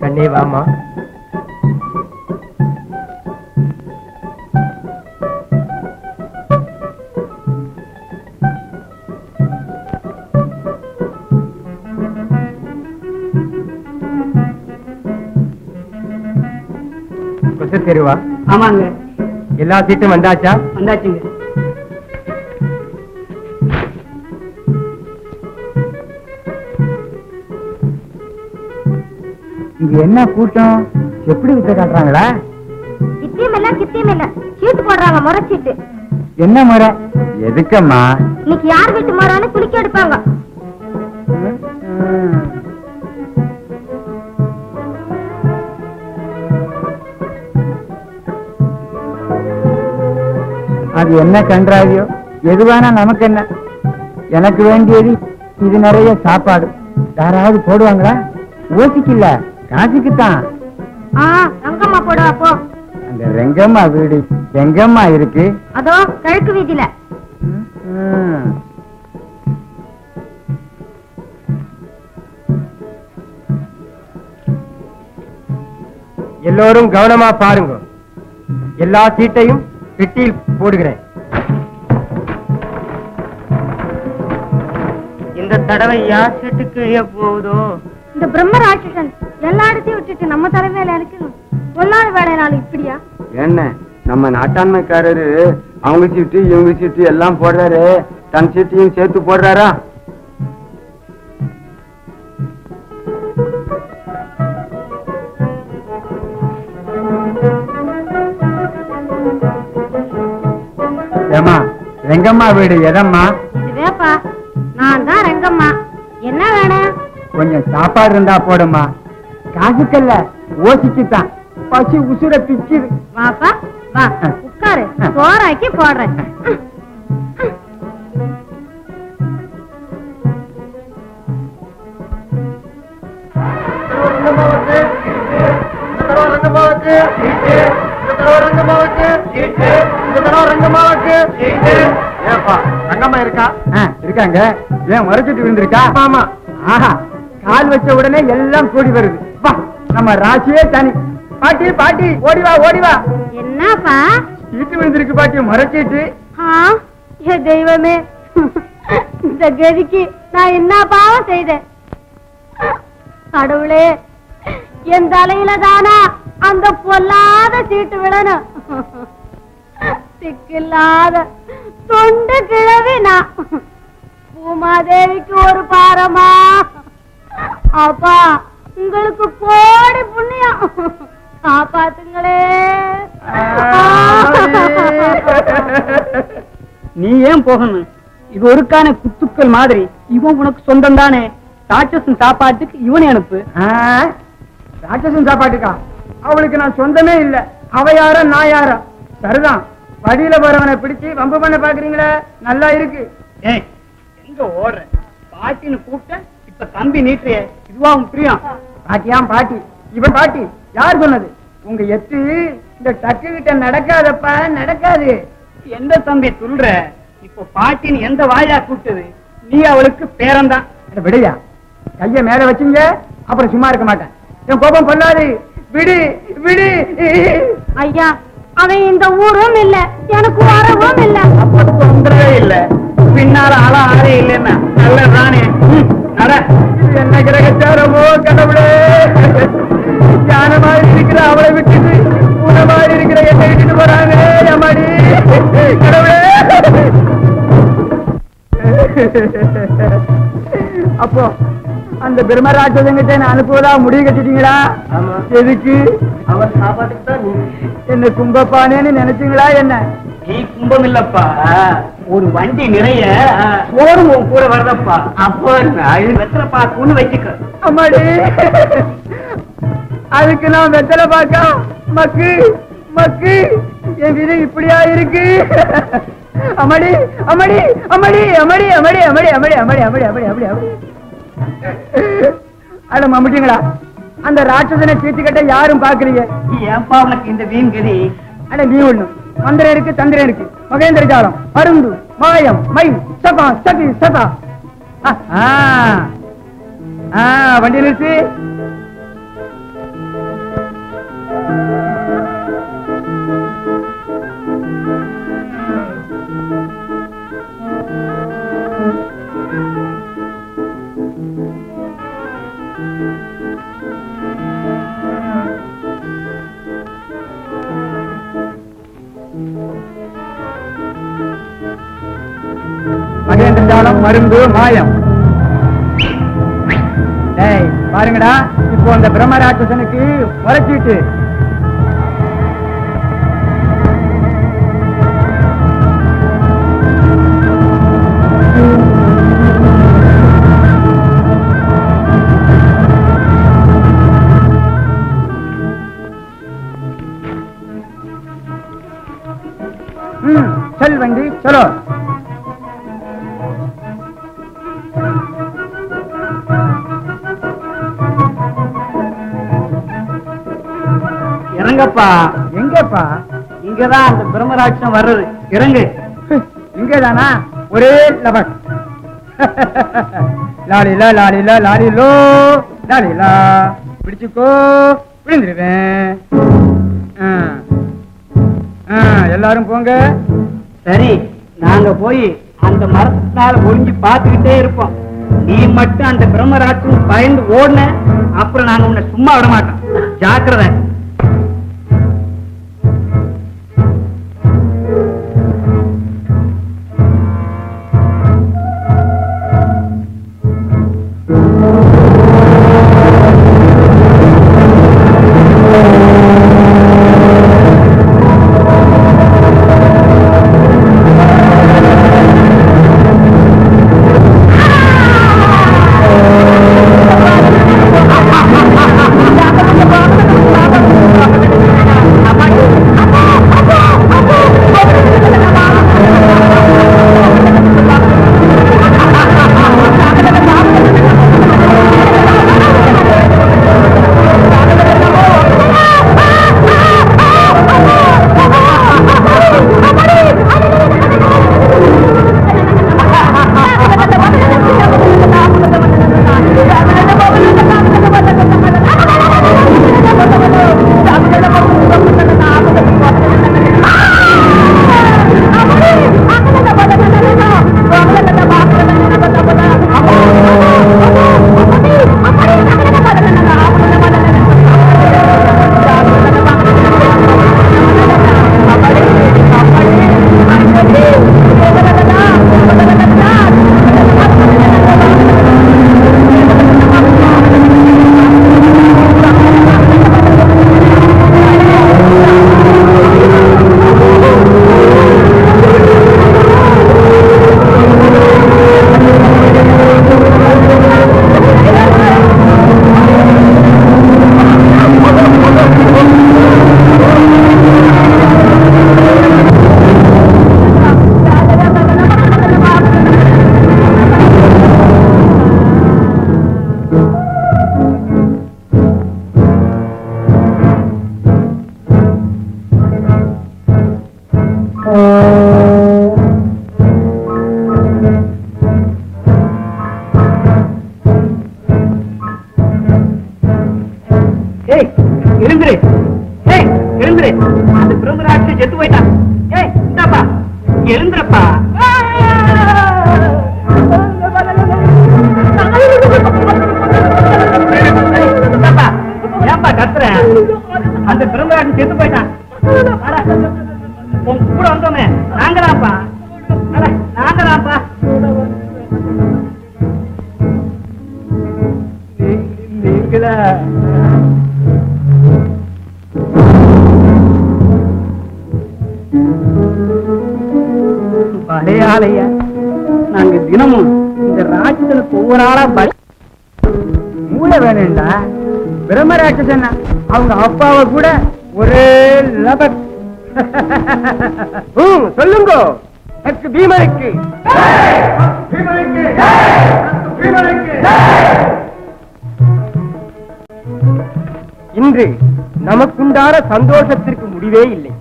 கண்ணே வாமா. தெருவா? ஆமாங்க. எல்லா சீட்டும் வந்தாச்சா? வந்தாச்சுங்க. இங்க என்ன கூட்டம்? எப்படி வித்த காட்டுறாங்களா? கித்தியம் இல்ல சீட்டு போடுறாங்க. முறை சீட்டு. என்ன முறை? எதுக்கம்மா? இன்னைக்கு யார் வீட்டு முறைன்னு குளிக்க எடுப்பாங்க. அது என்ன கன்றாவியோ, எதுவானா நமக்கு என்ன? எனக்கு வேண்டியது இது நிறைய சாப்பாடு. யாராவது போடுவாங்களா? ஓசிக்கல, காசுக்குத்தான். ரங்கம்மா போடுவா போ. அந்த ரெங்கம்மா வீடு எங்கம்மா இருக்கு? அதோ கிழக்கு வீதியில. எல்லோரும் கவனமா பாருங்க. எல்லா சீட்டையும் பெட்டியில் போடுகிறேன். இந்த தடவை யார் சீட்டுக்கு போகுதோ? இந்த பிரம்ம ராட்சசன் எல்லா இடத்தையும் விட்டுட்டு நம்ம தலைமையில இருக்கணும். பொல்லாத வேலை நாள் இப்படியா? என்ன நம்ம நாட்டாண்மைக்காரரு அவங்க சீட்டு இவங்க சீட்டு எல்லாம் போடுறாரு, தன் சீட்டையும் சேர்த்து போடுறாரா? ஏமா, ரெங்கம்மா வீடு எதம்மா? இதுவேப்பா, நான் தான் ரெங்கம்மா. என்ன வேணும்? கொஞ்சம் சாப்பாடு இருந்தா போடுமா. காசுக்கல்ல, ஓசிச்சுதான். பசி உசுர பிச்சுது. வாப்பா வா, உட்காரு. சோறாக்கி போடுறேன். ரங்கம்மா இருக்கா? இருக்காங்க. ஏன் மறைச்சிட்டு விழுந்திருக்கா? ஆமா. ஆஹா, கால் வச்ச உடனே எல்லாம் கூடி வருது. வா, நம்ம ராசியே தனி. பாட்டி பாட்டி, ஓடிவா ஓடிவா. என்னப்பா? சீட்டு விழுந்திருக்கு பாட்டி, மறைச்சிட்டு. தெய்வமே, இந்த கதிக்கு நான் என்ன பாவம் செய்தேன்? கடவுளே, என் தலையில தானா அந்த பொல்லாத சீட்டு விழணும். சிக்கில்லாத தொண்டு கிழவி நான். பூமாதேவிக்கு ஒரு பாரமா? அப்பா, உங்களுக்கு கோடி புண்ணியம். காப்பாத்துங்களே. நீ ஏன் போகணும்? இது ஒருக்கான குத்துக்கள் மாதிரி. இவன் உனக்கு சொந்தம் தானே. ராட்சசன் சாப்பாட்டுக்கு இவனை அனுப்பு. ராட்சசன் சாப்பாட்டுக்கா? அவளுக்கு நான் சொந்தமே இல்ல. அவ யாரா நான் யாரா? சரிதான். வழியில போறவனை பிடிச்சு வம்பு பண்ண பாக்குறீங்களே, நல்லா இருக்கு. ஏய், எங்க ஓடுற? பாட்டின்னு கூப்பிட்ட, இப்ப தம்பி நீட்டுறிய. இதுவா உன் பிரியம்? பாட்டியாம் பாட்டி. இவன் பாட்டி. யார் சொன்னது? உங்க எத்து இந்த டக்கு கிட்ட நடக்காதப்பா, நடக்காது. எந்த தம்பி சொல்ற? இப்ப பாட்டின்னு எந்த வாயா கூப்பிட்டது? நீ அவளுக்கு பேரன்தான். விடையா? கைய மேல வச்சுங்க, அப்புறம் சும்மா இருக்க மாட்டேன். என் கோபம் கொள்ளாது. விடு விடு. ஐயா, அவன் இந்த ஊரும் இல்ல, எனக்கு வரவும் இல்ல. அப்ப தொந்தரவே இல்ல. பின்னால ஆளா ஆளே இல்லைன்னா நல்லதானே. நட. என்ன கிரகச்சாரமோ கடவுளே. ஞான மாதிரி இருக்கிற அவளை விட்டுட்டு உன மாதிரி இருக்கிற என்னை விட்டுட்டு போறாங்க. அம்மாடி கடவுளே. அப்போ அந்த பிரம்மராட்சசங்கிட்ட அனுப்புவதா முடிவு கட்டிட்டீங்களா? எதுக்கு? அவர் சாப்பாட்டுக்கு தான். என்ன கும்பப்பானேன்னு நினைச்சீங்களா? என்ன நீ கும்பம் இல்லப்பா, ஒரு வண்டி நிறைய சோறு உன் கூட வரதப்பா. அப்போ வெத்தலை பாக்குன்னு வச்சுக்க. அம்மாடி, அதுக்கு நான் வெத்தலை பாக்க மக்கு மக்கு. என் விதை இப்படியா இருக்கு? அம்மாடி அம்மாடி அம்மாடி அம்மாடி அம்மாடி அம்மாடி அம்மாடி அம்மாடி அம்மாடி அம்மாடி அம்மாடி அம்மாடி. அட மம்மிட்டீங்களா? அந்த ராட்சசனை தீர்த்துக்கிட்ட யாரும் பாக்குறீங்க? ஏன்பா உனக்கு இந்த வீண் கதி? அட நீ ஒண்ணு. மந்திரம் இருக்கு, தந்திரம் இருக்கு, மகேந்திர ஜாலம், அருந்து, மாயம், மை, சபா, சகி, சபா. வண்டி நிறுத்தி. மகேந்திரஜாலம் மருந்து மாயம். பாருங்கடா, இப்போ அந்த பிரம்மராட்சசனுக்கு வரைச்சிட்டு चल वंडी चलो. இறங்கப்பா. எங்கப்பா? இங்கதான் அந்த பிரம்மராட்சம் வர்றது. இறங்கு. இங்கதானா? ஒரே லபக். லாலிலா லாலிலா லாலிலோ லாலிலா. பிடிச்சுக்கோ, விழுந்துருவேன். எல்லாரும் போங்க. சரி, நாங்க போய் அந்த மரத்தினால ஒளிஞ்சு பார்த்துக்கிட்டே இருப்போம். நீ மட்டும் அந்த பிரம்மராட்சம் பயந்து ஓடுன, அப்புறம் நாங்க உன்னை சும்மா விட மாட்டோம். ஜாக்கிரதை. அந்த பிரம்மராட்சி செத்து போயிட்டான். இந்தாப்பா, எழுந்துறப்பா. ஏன்பா கத்துற? அந்த பிரம்மராட்சி செத்து போயிட்டான். உன் கூட வந்தோமே நாங்கதான்ப்பா, நாங்கதான்ப்பா. நீங்களா? பழையாளையா, நாங்க தினமும் இந்த ராட்சசனுக்கு ஒவ்வொரு ஆளா மூளை வேணும்டா. பிரம்மராட்சசன் அவங்க அப்பாவை கூட ஒரே லபக். சொல்லுங்க. பீமனுக்கு இன்று நமக்குண்டான சந்தோஷத்திற்கு முடிவே இல்லை.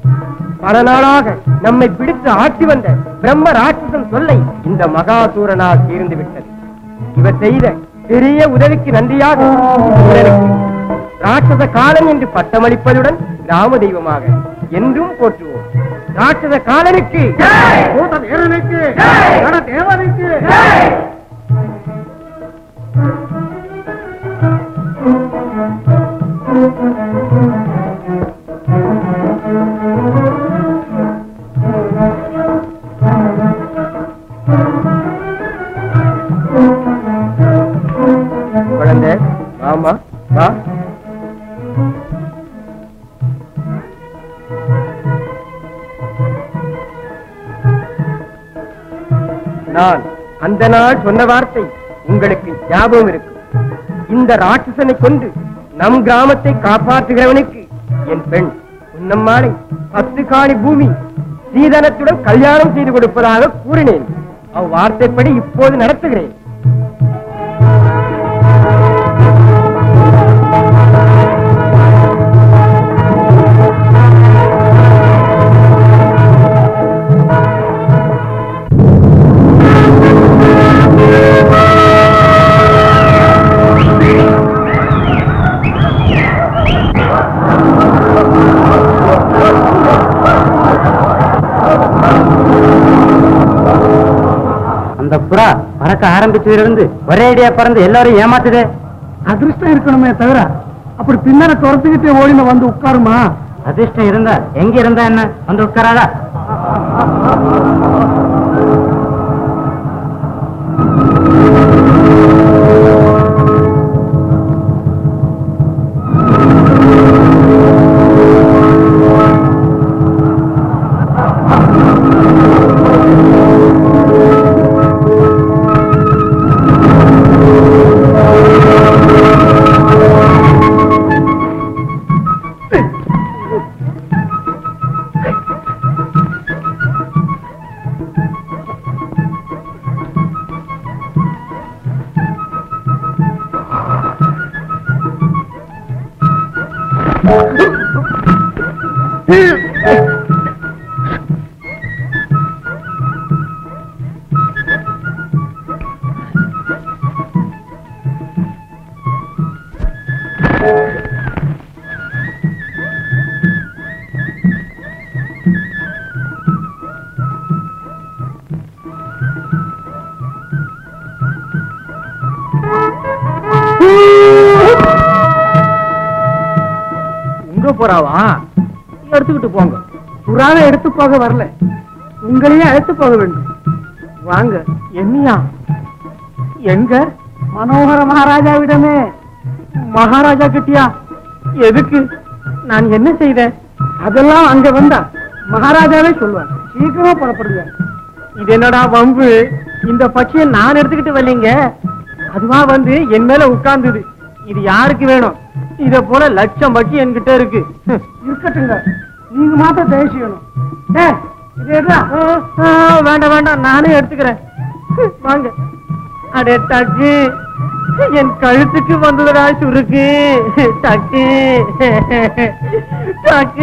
பல நாளாக நம்மை பிடித்து ஆட்டி வந்த பிரம்ம ராட்சசன் சொல்லை இந்த மகாசூரனால் தீர்ந்து விட்டது. இவர் செய்த பெரிய உதவிக்கு நன்றியாக இவருக்கு ராட்சத காலன் என்று பட்டமளிப்பதுடன் கிராம தெய்வமாக என்றும் போற்றுவோம். ராட்சத காலனுக்கு, பூத வீரனுக்கு, கண தேவனுக்கு. குழந்தை ஆமா வா. நான் அந்த நாள் சொன்ன வார்த்தை உங்களுக்கு ஞாபகம் இருக்கும். இந்த ராட்சசனை கொண்டு நம் கிராமத்தை காப்பாற்றுகிறவனுக்கு என் பெண் உன்னம்மாளை 10 காணி பூமி சீதனத்துடன் கல்யாணம் செய்து கொடுப்பதாக கூறினேன். அவ்வார்த்தைப்படி இப்போது நடத்துகிறேன். அந்த புறா பறக்க ஆரம்பிச்சதிலிருந்து ஒரேடியா பறந்து எல்லாரும் ஏமாத்துதே. அதிர்ஷ்டம் இருக்கணுமே தவிர அப்படி பின்னர துரத்துக்கிட்டே ஓடின வந்து உட்காருமா? அதிர்ஷ்டம் இருந்தா எங்க இருந்தா என்ன, வந்து உட்காராதா? உங்க போறாவா? எடுத்துக்கிட்டு போங்க. புறாவை எடுத்து போக வரல, உங்களையே அழைத்து போக வேண்டும். வாங்க. என்னையா? எங்க? மனோகர மகாராஜாவிடமே. மகாராஜா கிட்டியா? எதுக்கு? நான் என்ன செய்தேன்? அதெல்லாம் அங்க வந்தா மகாராஜாவே சொல்லுவார். சீக்கிரமா புறப்படுங்க. இது என்னடா வம்பு? இந்த பட்சியை நான் எடுத்துக்கிட்டு வரலீங்க, அதுவா வந்து என் மேல உட்கார்ந்தது. இது யாருக்கு வேணும்? இத போல லட்சம் பட்சி என்கிட்ட இருக்கு. இருக்கட்டுங்க, நீங்க மாத்திரம் தயவு செய்யணும். வேண்டாம் வேண்டாம், நானே எடுத்துக்கிறேன். வாங்க. அடே டக்கு, என் கழுத்துக்கு வந்ததுடா சுருக்கு. டக்கு டக்கு.